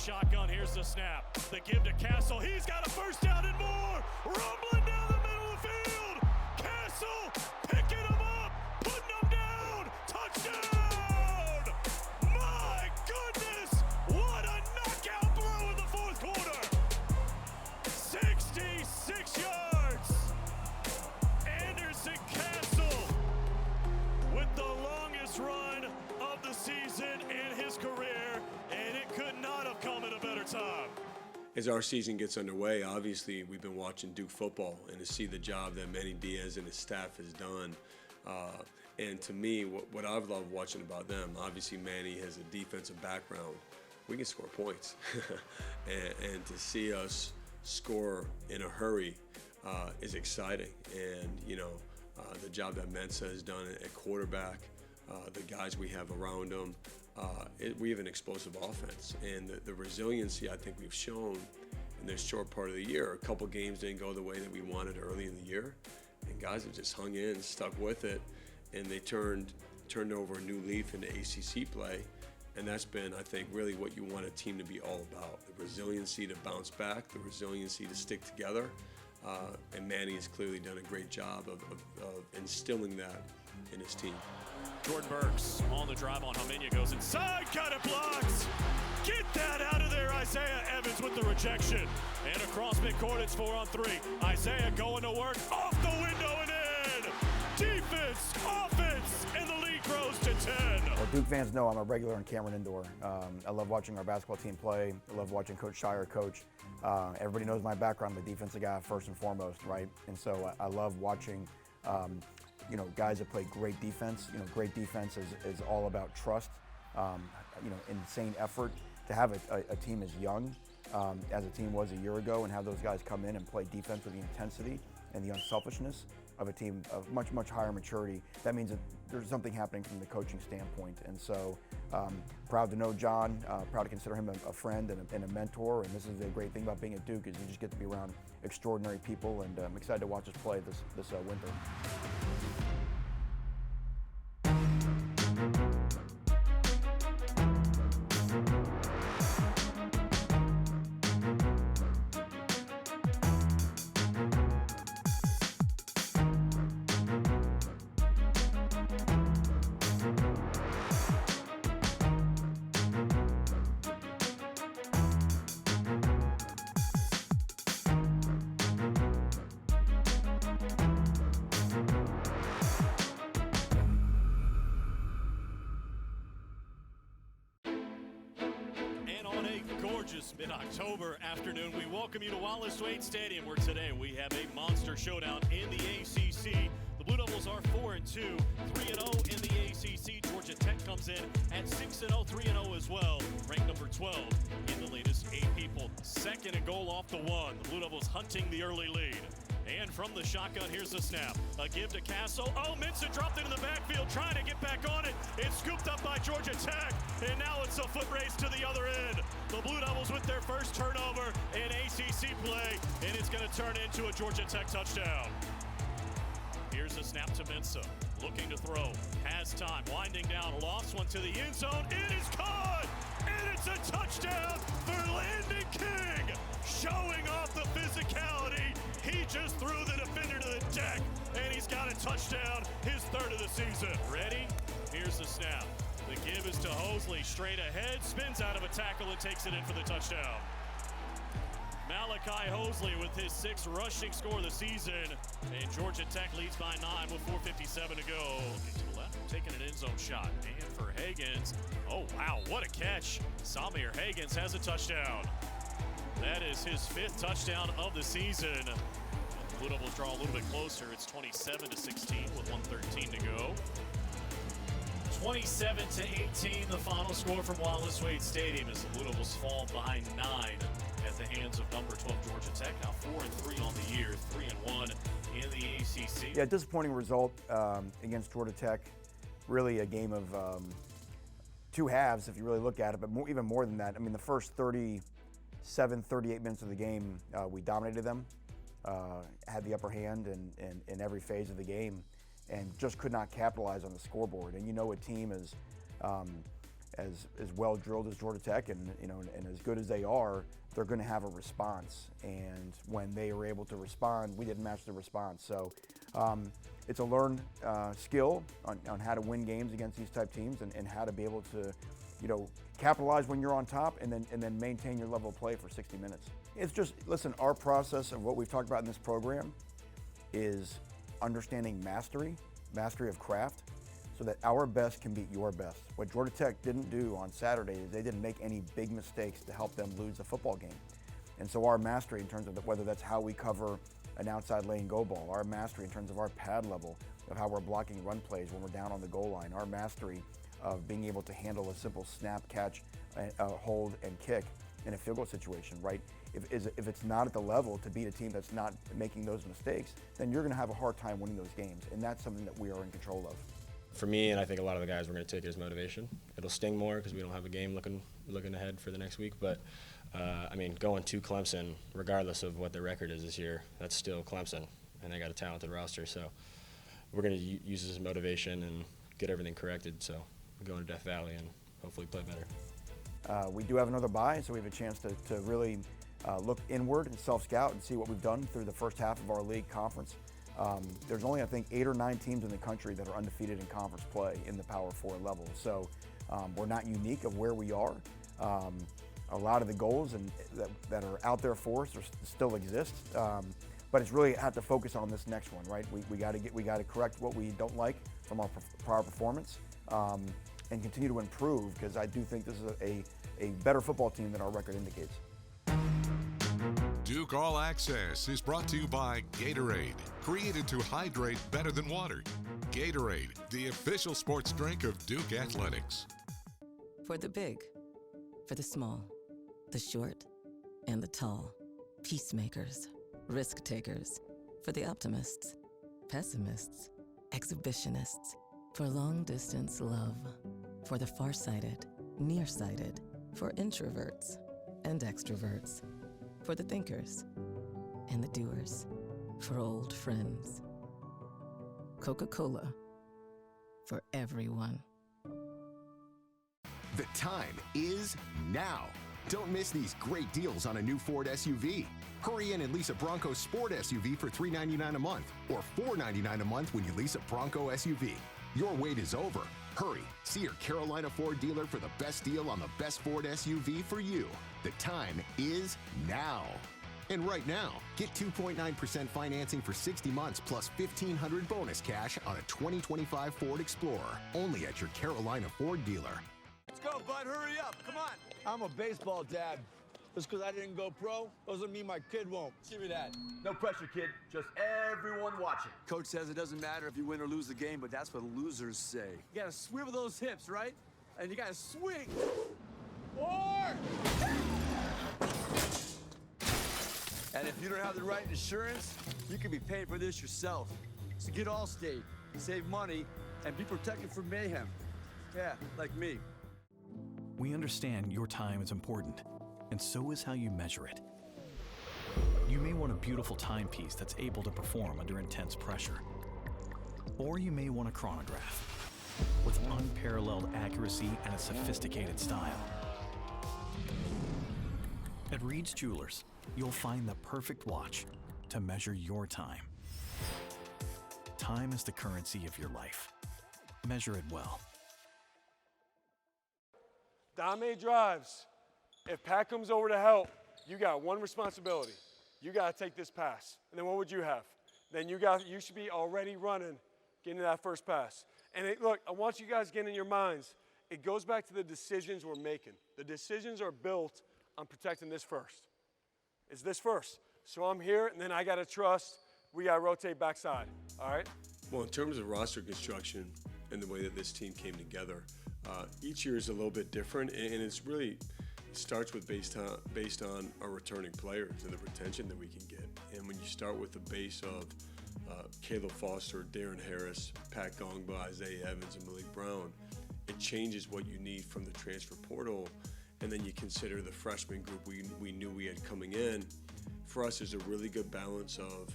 shotgun, here's the snap. The give to Castle, he's got a first down and more! Rumbling down the middle of the field! Castle picking him up, putting him down! Touchdown! My goodness! What a knockout blow in the fourth quarter! 66 yards! Anderson Castle with the longest run of the season in his career, and it could not have come at a better time. As our season gets underway, obviously we've been watching Duke football, and to see the job that Manny Diaz and his staff has done. And to me, what I've loved watching about them, obviously Manny has a defensive background. We can score points. and to see us score in a hurry is exciting. And, you know, the job that Mensa has done at quarterback, the guys we have around them, we have an explosive offense. And the resiliency I think we've shown in this short part of the year. A couple games didn't go the way that we wanted early in the year, and guys have just hung in, stuck with it, and they turned over a new leaf into ACC play. And that's been, I think, really what you want a team to be all about. The resiliency to bounce back, the resiliency to stick together. And Manny has clearly done a great job of instilling that in his team. Jordan Burks on the drive on Homenia, goes inside, got it, blocks. Get that out of there, Isaiah Evans with the rejection. And across midcourt, it's 4-on-3. Isaiah going to work, off the window and in. Defense, offense, and the lead grows to 10. Well, Duke fans know I'm a regular in Cameron Indoor. I love watching our basketball team play. I love watching Coach Shire coach. Everybody knows my background. I'm a defensive guy first and foremost, right? And so I love watching you know, guys that play great defense. You know, great defense is all about trust, you know, insane effort. To have a team as young as a team was a year ago, and have those guys come in and play defense with the intensity and the unselfishness of a team of much, much higher maturity, that means that there's something happening from the coaching standpoint. And so proud to know John, proud to consider him a friend and a mentor. And this is the great thing about being at Duke, is you just get to be around extraordinary people, and I'm excited to watch us play this winter. Mid-October afternoon, we welcome you to Wallace Wade Stadium, where today we have a monster showdown in the ACC. The Blue Devils are 4-2, 3-0 in the ACC. Georgia Tech comes in at 6-0, 3-0 as well, ranked number 12 in the latest 8 people. Second and goal off the 1. The Blue Devils hunting the early lead. And from the shotgun, here's the snap. A give to Castle. Oh, Minson dropped it in the backfield, trying to get back on it. It's scooped up by Georgia Tech, and now it's a foot race to the other end. The Blue Devils with their first turnover in ACC play, and it's going to turn into a Georgia Tech touchdown. Here's a snap to Mensa, looking to throw, has time, winding down, lost one to the end zone. It is caught, and it's a touchdown for Landon King, showing off the physicality. He just threw the defender to the deck, and he's got a touchdown, his third of the season. Ready? Here's the snap. The give is to Hosley, straight ahead, spins out of a tackle and takes it in for the touchdown. Malachi Hosley with his 6th rushing score of the season, and Georgia Tech leads by 9 with 4:57 to go. Looking to the left, taking an end zone shot, and for Hagans, oh wow, what a catch. Samir Hagans has a touchdown. That is his 5th touchdown of the season. The Blue Devils draw a little bit closer. It's 27-16 with 1:13 to go. 27-18, the final score from Wallace Wade Stadium, as the Blue Devils fall by 9 at the hands of number 12 Georgia Tech. Now 4-3 on the year, 3-1 in the ACC. Yeah, disappointing result against Georgia Tech. Really a game of 2 halves, if you really look at it, but even more than that. I mean, the first 37, 38 minutes of the game, we dominated them, had the upper hand in every phase of the game, and just could not capitalize on the scoreboard. And you know, a team is as well drilled as Georgia Tech and and as good as they are, they're going to have a response. And when they were able to respond, we didn't match the response. So it's a learned skill on how to win games against these type teams and how to be able to, capitalize when you're on top and then maintain your level of play for 60 minutes. It's just, listen, our process of what we've talked about in this program is understanding mastery of craft, so that our best can beat your best. What Georgia Tech didn't do on Saturday is they didn't make any big mistakes to help them lose a football game. And so our mastery in terms of whether that's how we cover an outside lane go ball, our mastery in terms of our pad level, of how we're blocking run plays when we're down on the goal line, our mastery of being able to handle a simple snap, catch, hold, and kick in a field goal situation, right? If it's not at the level to beat a team that's not making those mistakes, then you're going to have a hard time winning those games, and that's something that we are in control of. For me, and I think a lot of the guys, we're going to take it as motivation. It'll sting more because we don't have a game looking ahead for the next week, but going to Clemson, regardless of what their record is this year, that's still Clemson, and they got a talented roster. So we're going to use this as motivation and get everything corrected. So we go into Death Valley and hopefully play better. We do have another bye, so we have a chance to really look inward and self-scout and see what we've done through the first half of our league conference. There's only, I think, 8 or 9 teams in the country that are undefeated in conference play in the Power 4 level. So we're not unique of where we are. A lot of the goals that are out there for us still exist, but it's really have to focus on this next one, right? We got to correct what we don't like from our prior performance and continue to improve, because I do think this is a better football team than our record indicates. Duke All Access is brought to you by Gatorade, created to hydrate better than water. Gatorade, the official sports drink of Duke Athletics. For the big, for the small, the short, and the tall. Peacemakers, risk takers. For the optimists, pessimists, exhibitionists. For long distance love. For the farsighted, nearsighted. For introverts and extroverts. For the thinkers and the doers. For old friends. Coca-Cola. For everyone. The time is now. Don't miss these great deals on a new Ford SUV. Hurry in and lease a Bronco Sport SUV for $399 a month or $499 a month when you lease a Bronco SUV. Your wait is over. Hurry, see your Carolina Ford dealer for the best deal on the best Ford SUV for you. The time is now. And right now, get 2.9% financing for 60 months plus $1,500 bonus cash on a 2025 Ford Explorer. Only at your Carolina Ford dealer. Let's go, bud. Hurry up. Come on. I'm a baseball dad. Just because I didn't go pro doesn't mean my kid won't. Give me that. No pressure, kid. Just everyone watching. Coach says it doesn't matter if you win or lose the game, but that's what losers say. You got to swivel those hips, right? And you got to swing. 4! And if you don't have the right insurance, you can be paying for this yourself. So get Allstate, save money, and be protected from mayhem. Yeah, like me. We understand your time is important, and so is how you measure it. You may want a beautiful timepiece that's able to perform under intense pressure. Or you may want a chronograph with unparalleled accuracy and a sophisticated style. At Reed's Jewelers, you'll find the perfect watch to measure your time. Time is the currency of your life. Measure it well. Dame drives. If Pat comes over to help, you got one responsibility. You got to take this pass. And then what would you have? Then you should be already running, getting that first pass. And look, I want you guys to get in your minds, it goes back to the decisions we're making. The decisions are built on protecting this first. It's this first. So I'm here, and then I got to trust we got to rotate backside. All right? Well, in terms of roster construction and the way that this team came together, each year is a little bit different, and it's really starts with based on our returning players and the retention that we can get. And when you start with the base of Caleb Foster, Darren Harris, Pat Gongba, Isaiah Evans, and Malik Brown, it changes what you need from the transfer portal. And then you consider the freshman group we knew we had coming in. For us, there's a really good balance of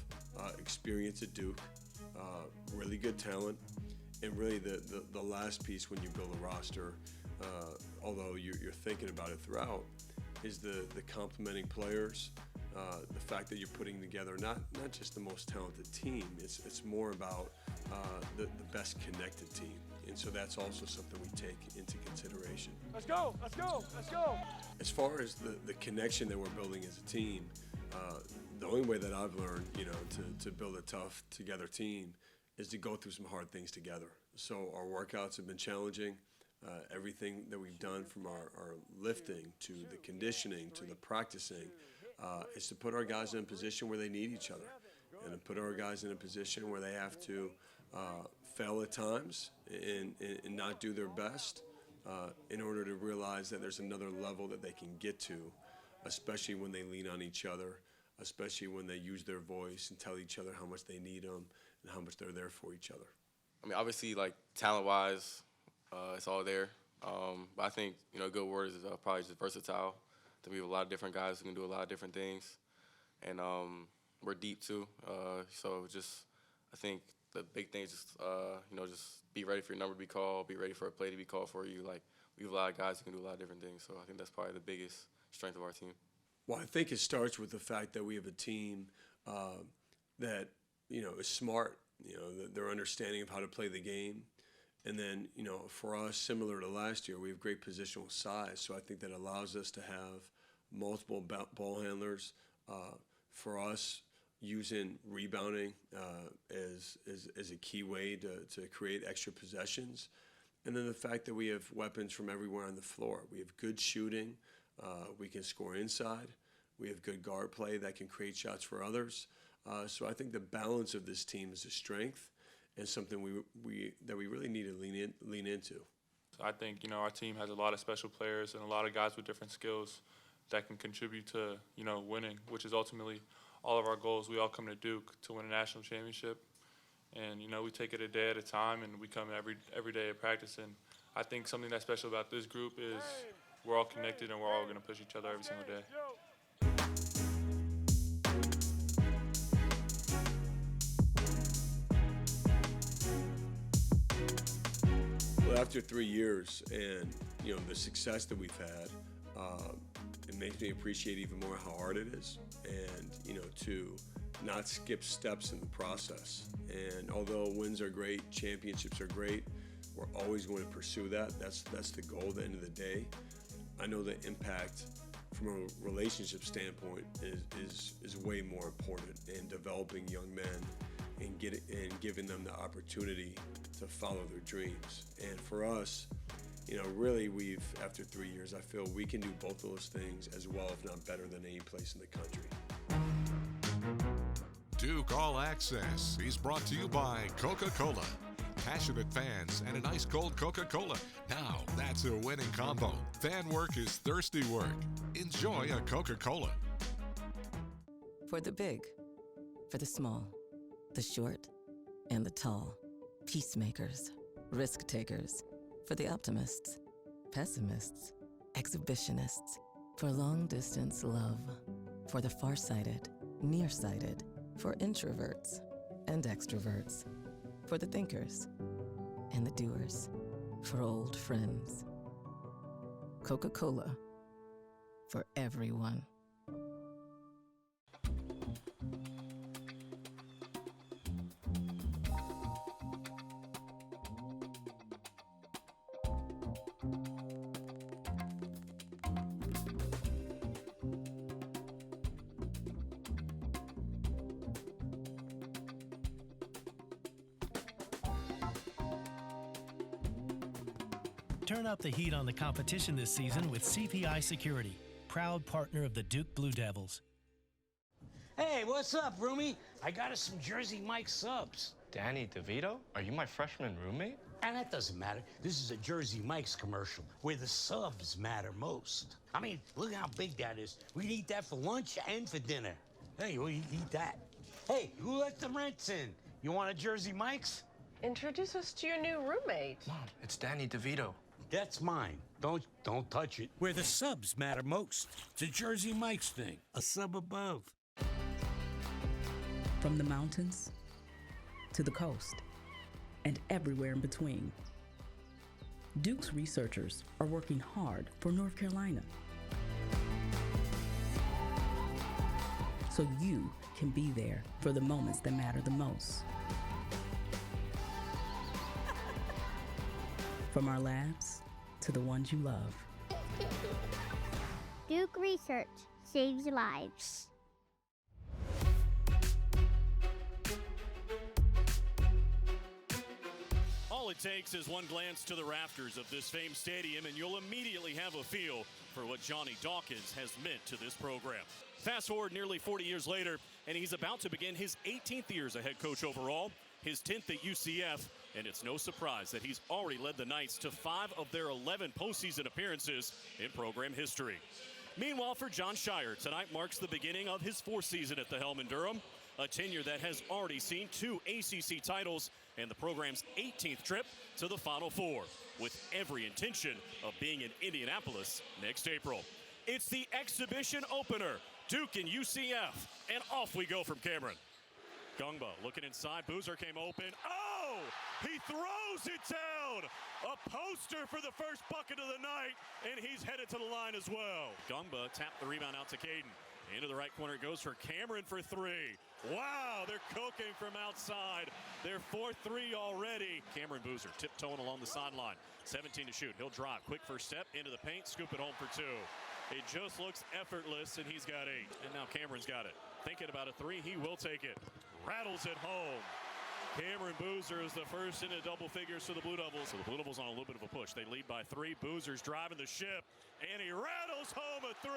experience at Duke, really good talent, and really the last piece when you build a roster although you're thinking about it throughout, is the complementing players, the fact that you're putting together not just the most talented team, it's more about the best connected team. And so that's also something we take into consideration. Let's go, let's go, let's go. As far as the connection that we're building as a team, the only way that I've learned, to build a tough together team is to go through some hard things together. So our workouts have been challenging. Everything that we've done from our lifting to the conditioning to the practicing is to put our guys in a position where they need each other and to put our guys in a position where they have to fail at times and not do their best in order to realize that there's another level that they can get to, especially when they lean on each other, especially when they use their voice and tell each other how much they need them and how much they're there for each other. I mean, obviously, like, talent-wise, it's all there. But I think, a good word is probably just versatile. I think we have a lot of different guys who can do a lot of different things. And we're deep, too. So I think the big thing is just be ready for your number to be called, be ready for a play to be called for you. Like, we have a lot of guys who can do a lot of different things. So I think that's probably the biggest strength of our team. Well, I think it starts with the fact that we have a team that, is smart. Their understanding of how to play the game. And then, for us, similar to last year, we have great positional size. So I think that allows us to have multiple ball handlers. For us, using rebounding as a key way to create extra possessions. And then the fact that we have weapons from everywhere on the floor. We have good shooting. We can score inside. We have good guard play that can create shots for others. So I think the balance of this team is a strength and something we really need to lean into. I think, our team has a lot of special players and a lot of guys with different skills that can contribute to, winning, which is ultimately all of our goals. We all come to Duke to win a national championship. And, we take it a day at a time, and we come every day at practice. And I think something that's special about this group is we're all connected and we're all going to push each other every single day. Well, after 3 years and, the success that we've had, it makes me appreciate even more how hard it is and, to not skip steps in the process. And although wins are great, championships are great, we're always going to pursue that. That's the goal at the end of the day. I know the impact from a relationship standpoint is way more important in developing young men and giving them the opportunity to follow their dreams. And for us, really after 3 years, I feel we can do both of those things as well, if not better than any place in the country. Duke All Access is brought to you by Coca-Cola. Passionate fans and an ice-cold Coca-Cola. Now that's a winning combo. Fan work is thirsty work. Enjoy a Coca-Cola. For the big, for the small, the short, and the tall. Peacemakers, risk takers. For the optimists, pessimists, exhibitionists. For long-distance love. For the far-sighted, nearsighted. For introverts and extroverts. For the thinkers and the doers. For old friends. Coca-Cola. For everyone. Turn up the heat on the competition this season with CPI Security, proud partner of the Duke Blue Devils. Hey, what's up, roomie? I got us some Jersey Mike subs. Danny DeVito? Are you my freshman roommate? And that doesn't matter. This is a Jersey Mike's commercial where the subs matter most. I mean, look how big that is. We'd eat that for lunch and for dinner. Hey, we'll eat that. Hey, who let the rents in? You want a Jersey Mike's? Introduce us to your new roommate. Mom, it's Danny DeVito. That's mine. Don't touch it. Where the subs matter most. It's a Jersey Mike's thing. A sub above. From the mountains to the coast and everywhere in between. Duke's researchers are working hard for North Carolina, so you can be there for the moments that matter the most. From our labs to the ones you love. Duke Research saves lives. All it takes is one glance to the rafters of this famed stadium, and you'll immediately have a feel for what Johnny Dawkins has meant to this program. Fast forward nearly 40 years later, and he's about to begin his 18th year as a head coach overall, his 10th at UCF, and it's no surprise that he's already led the Knights to 5 of their 11 postseason appearances in program history. Meanwhile, for Jon Scheyer, tonight marks the beginning of his 4th season at the helm in Durham, a tenure that has already seen 2 ACC titles and the program's 18th trip to the Final Four, with every intention of being in Indianapolis next April. It's the exhibition opener, Duke and UCF, and off we go from Cameron. Gungba looking inside, Boozer came open. Oh, he throws it down. A poster for the first bucket of the night, and he's headed to the line as well. Gungba tapped the rebound out to Caden. Into the right corner it goes for Cameron for 3. Wow, they're cooking from outside. Their 4th 3 already. Cameron Boozer tiptoeing along the sideline. 17 to shoot. He'll drive. Quick first step into the paint. Scoop it home for 2. It just looks effortless, and he's got 8. And now Cameron's got it. Thinking about a 3, he will take it. Rattles it home. Cameron Boozer is the first into double figures for the Blue Devils. So the Blue Devils on a little bit of a push. They lead by 3. Boozer's driving the ship, and he rattles home a 3.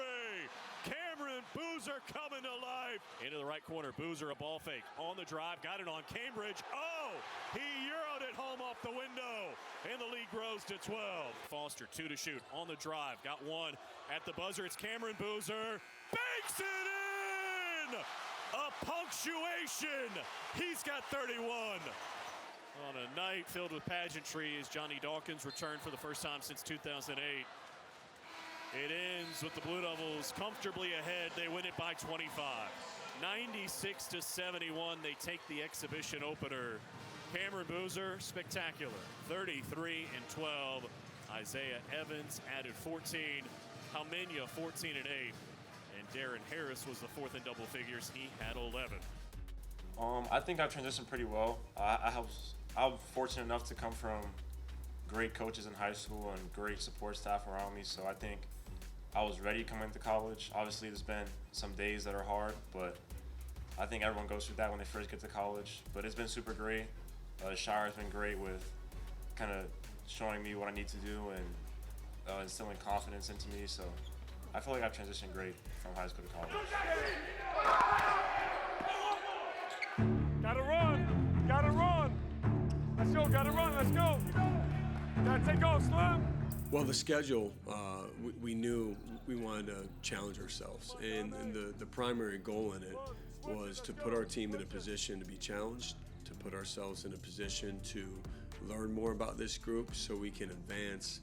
Cameron Boozer coming to life. Into the right corner, Boozer a ball fake. On the drive, got it on Cambridge. Oh, he Euro'd it home off the window, and the lead grows to 12. Foster, 2 to shoot. On the drive, got 1 at the buzzer. It's Cameron Boozer. Banks it in! A punctuation. He's got 31. On a night filled with pageantry as Johnny Dawkins returned for the first time since 2008. It ends with the Blue Devils comfortably ahead. They win it by 25. 96-71, they take the exhibition opener. Cameron Boozer, spectacular. 33 and 12. Isaiah Evans added 14. Halmenia, 14 and 8. And Darren Harris was the 4th in double figures. He had 11. I think I've transitioned pretty well. I'm fortunate enough to come from great coaches in high school and great support staff around me, so I think I was ready coming into college. Obviously, there's been some days that are hard, but I think everyone goes through that when they first get to college. But it's been super great. Shire's been great with kind of showing me what I need to do and instilling confidence into me, so I feel like I've transitioned great from high school to college. Gotta run, gotta run. Let's go, gotta run, let's go. Gotta take off, Slim. Well, the schedule, we knew we wanted to challenge ourselves, and the primary goal in it was to put our team in a position to be challenged, to put ourselves in a position to learn more about this group so we can advance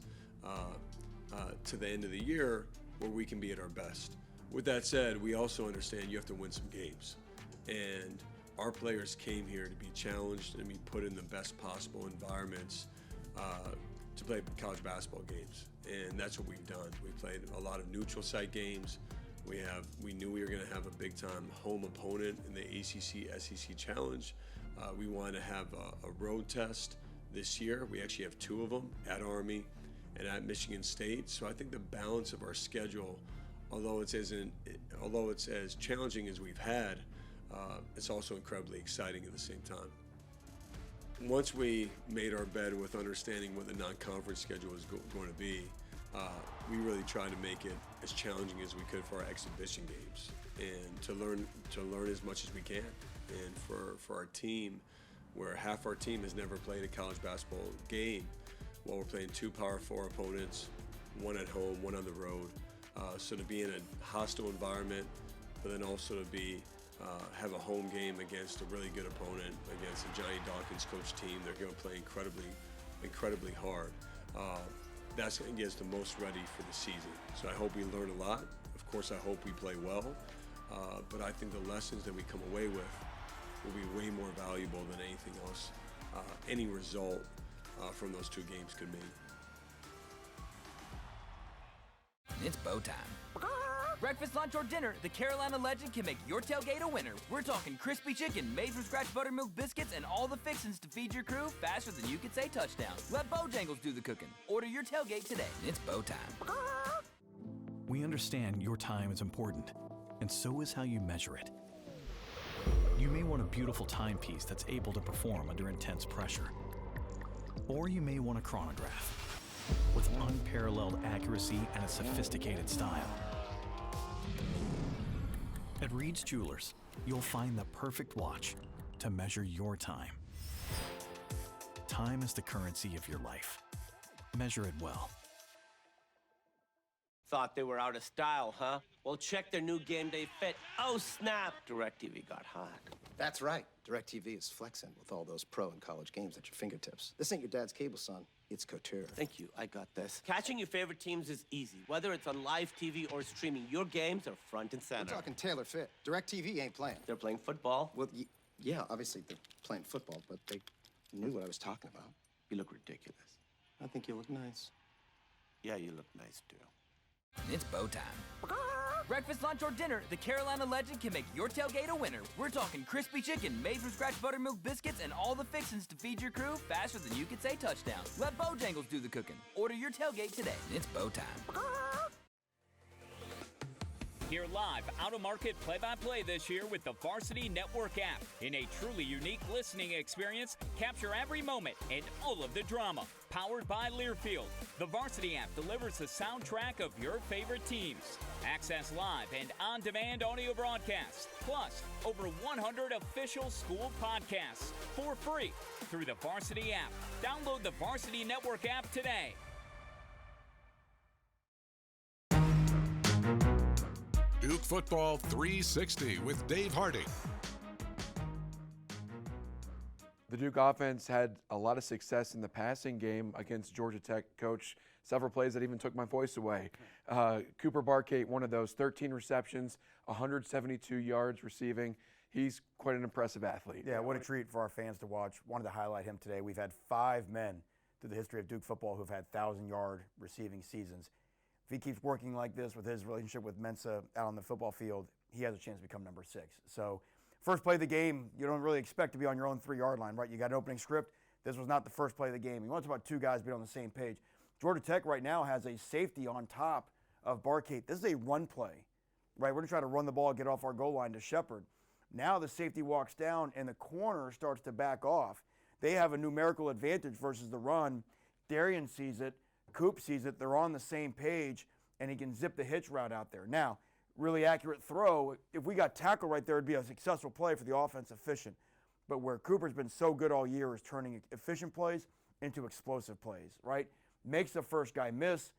to the end of the year where we can be at our best. With that said, we also understand you have to win some games, and our players came here to be challenged and be put in the best possible environments to play college basketball games, and that's what we've done. We played a lot of neutral site games. We knew we were going to have a big-time home opponent in the ACC-SEC Challenge. We wanted to have a road test this year. We actually have 2 of them, at Army and at Michigan State. So I think the balance of our schedule, although it's as challenging as we've had, it's also incredibly exciting at the same time. Once we made our bed with understanding what the non-conference schedule was going to be, we really tried to make it as challenging as we could for our exhibition games, and to learn as much as we can. And for our team, where half our team has never played a college basketball game, while we're playing 2 Power 4 opponents, 1 at home, 1 on the road. So to be in a hostile environment, but then also to have a home game against a really good opponent, against a Johnny Dawkins coach team. They're going to play incredibly hard. That's going to get us the most ready for the season. So I hope we learn a lot. Of course, I hope we play well. But I think the lessons that we come away with will be way more valuable than anything else any result from those 2 games could mean. It's bow time. Breakfast, lunch, or dinner, the Carolina legend can make your tailgate a winner. We're talking crispy chicken, made from scratch buttermilk biscuits, and all the fixins to feed your crew faster than you could say touchdown. Let Bojangles do the cooking. Order your tailgate today. It's bow time. We understand your time is important, and so is how you measure it. You may want a beautiful timepiece that's able to perform under intense pressure. Or you may want a chronograph with unparalleled accuracy and a sophisticated style. At Reed's Jewelers, you'll find the perfect watch to measure your time. Time is the currency of your life. Measure it well. Thought they were out of style, huh? Well, check their new game day fit. Oh, snap! DirecTV got hot. That's right. DirecTV is flexing with all those pro and college games at your fingertips. This ain't your dad's cable, son. It's couture. Thank you. I got this. Catching your favorite teams is easy. Whether it's on live TV or streaming, your games are front and center. We're talking tailor fit. DirecTV ain't playing. They're playing football. Well, yeah, obviously they're playing football, but they knew what I was talking about. You look ridiculous. I think you look nice. Yeah, you look nice, too. It's bow time. Breakfast, lunch, or dinner, the Carolina legend can make your tailgate a winner. We're talking crispy chicken, made from scratch buttermilk biscuits, and all the fixins to feed your crew faster than you could say touchdown. Let Bojangles do the cooking. Order your tailgate today. It's bow time. Hear live out-of-market play-by-play this year with the Varsity Network app. In a truly unique listening experience, capture every moment and all of the drama. Powered by Learfield, the Varsity app delivers the soundtrack of your favorite teams. Access live and on-demand audio broadcasts, plus over 100 official school podcasts for free through the Varsity app. Download the Varsity Network app today. Duke Football 360 with Dave Harding. The Duke offense had a lot of success in the passing game against Georgia Tech. Coach, several plays that even took my voice away. Cooper Barkate, one of those, 13 receptions, 172 yards receiving. He's quite an impressive athlete. Yeah, what a treat for our fans to watch. Wanted to highlight him today. We've had 5 men through the history of Duke football who've had 1,000-yard receiving seasons. If he keeps working like this with his relationship with Mensa out on the football field, he has a chance to become number 6. So first play of the game, you don't really expect to be on your own 3-yard line, right? You got an opening script. This was not the first play of the game. You want to talk about 2 guys being on the same page. Georgia Tech right now has a safety on top of Barkate. This is a run play, right? We're going to try to run the ball, get off our goal line to Shepard. Now the safety walks down and the corner starts to back off. They have a numerical advantage versus the run. Darian sees it. Coop sees it. They're on the same page, and he can zip the hitch route out there. Now, really accurate throw. If we got tackle right there, it'd be a successful play for the offense, efficient. But where Cooper's been so good all year is turning efficient plays into explosive plays, right? Makes the first guy miss,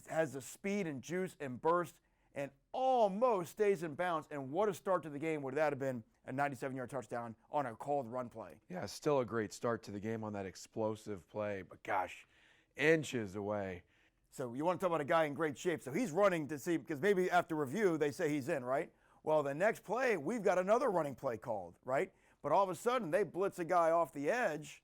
has the speed and juice and burst, and almost stays in bounds. And what a start to the game would that have been, a 97-yard touchdown on a called run play. Yeah, still a great start to the game on that explosive play, but gosh, inches away. So you want to talk about a guy in great shape. So he's running to see, because maybe after review they say he's in, right? Well, the next play, we've got another running play called, right? But all of a sudden they blitz a guy off the edge,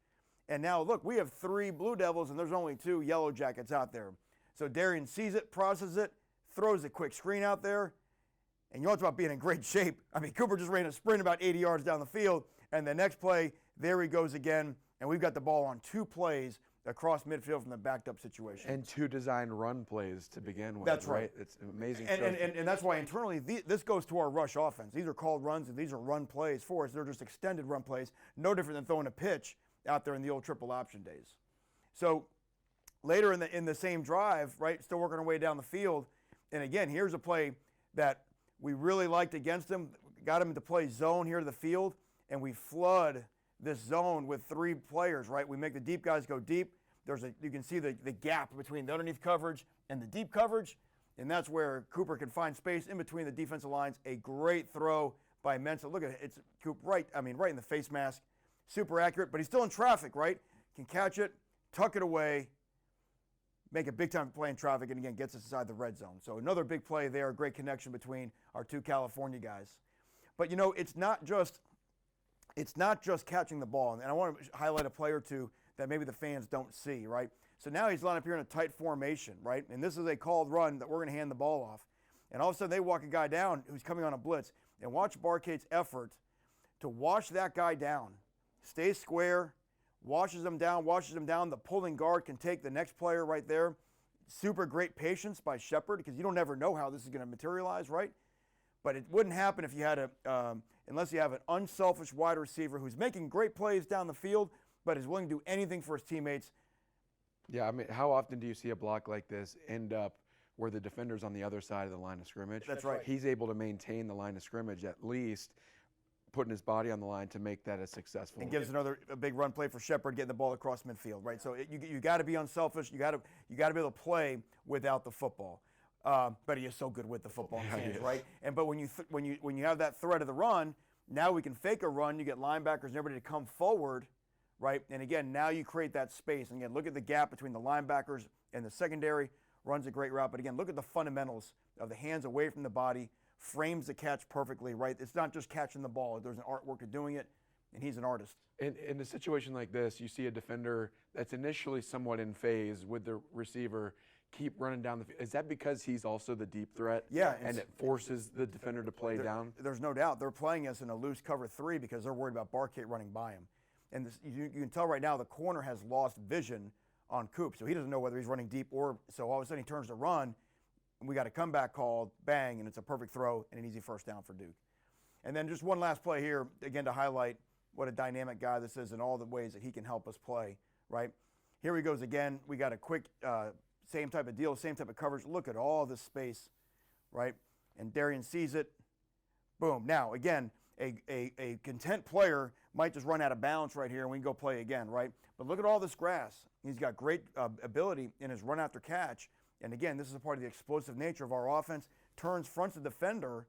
and now look, we have 3 Blue Devils and there's only 2 Yellow Jackets out there. So Darian sees it, processes it, throws a quick screen out there, and you want to talk about being in great shape. I mean, Cooper just ran a sprint about 80 yards down the field, and the next play, there he goes again, and we've got the ball on 2 plays across midfield from the backed up situation. And 2 designed run plays to begin with. That's right. It's amazing. And that's why internally, this goes to our rush offense. These are called runs, and these are run plays for us. They're just extended run plays, no different than throwing a pitch out there in the old triple option days. So later in the same drive, right, still working our way down the field, and again, here's a play that we really liked against them. Got him to play zone here to the field, and we flood this zone with 3 players, right? We make the deep guys go deep. You can see the gap between the underneath coverage and the deep coverage, and that's where Cooper can find space in between the defensive lines. A great throw by Mensa. Look at it. It's Coop right in the face mask. Super accurate, but he's still in traffic, right? Can catch it, tuck it away, make a big-time play in traffic, and again, gets us inside the red zone. So another big play there, great connection between our 2 California guys. But, you know, it's not just catching the ball. And I want to highlight a play or two that maybe the fans don't see, right? So now he's lined up here in a tight formation, right? And this is a called run that we're going to hand the ball off. And all of a sudden they walk a guy down who's coming on a blitz. And watch Barkate's effort to wash that guy down. Stay square, washes him down. The pulling guard can take the next player right there. Super great patience by Shepard, because you don't ever know how this is going to materialize, right? But it wouldn't happen if you had unless you have an unselfish wide receiver who's making great plays down the field, but is willing to do anything for his teammates. Yeah, I mean, how often do you see a block like this end up where the defender's on the other side of the line of scrimmage? That's right. He's able to maintain the line of scrimmage, at least putting his body on the line to make that a successful. And gives a big run play for Shepard, getting the ball across midfield, right? So you got to be unselfish. You got to be able to play without the football. But he is so good with the football in his hands, right? But when you have that threat of the run, now we can fake a run. You get linebackers and everybody to come forward, right? And again, now you create that space. And again, look at the gap between the linebackers and the secondary. Runs a great route, but again, look at the fundamentals of the hands away from the body, frames the catch perfectly, right? It's not just catching the ball. There's an artwork to doing it, and he's an artist. In a situation like this, you see a defender that's initially somewhat in phase with the receiver keep running down the field. Is that because he's also the deep threat? Yeah. And it forces the defender to play down? There's no doubt. They're playing us in a loose cover 3 because they're worried about Barkate running by him. And you can tell right now the corner has lost vision on Coop, so he doesn't know whether he's running deep or so. All of a sudden he turns to run, and we got a comeback called, bang, and it's a perfect throw and an easy first down for Duke. And then just one last play here, again, to highlight what a dynamic guy this is in all the ways that he can help us play, right? Here he goes again. We got a quick same type of deal, same type of coverage. Look at all this space, right? And Darian sees it. Boom. Now, again, a content player might just run out of bounds right here and we can go play again, right? But look at all this grass. He's got great ability in his run after catch. And again, this is a part of the explosive nature of our offense. Turns, fronts the defender,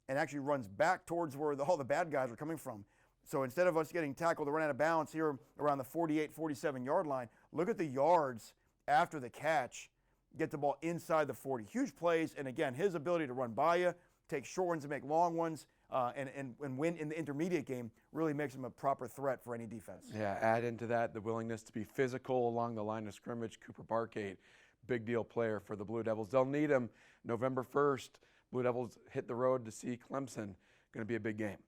and actually runs back towards where all the bad guys are coming from. So instead of us getting tackled to run out of bounds here around the 48, 47-yard line, look at the yards after the catch, get the ball inside the 40. Huge plays, and again, his ability to run by you, take short ones and make long ones, and win in the intermediate game really makes him a proper threat for any defense. Yeah, add into that the willingness to be physical along the line of scrimmage. Cooper Barkate, big deal player for the Blue Devils. They'll need him November 1st. Blue Devils hit the road to see Clemson. Going to be a big game.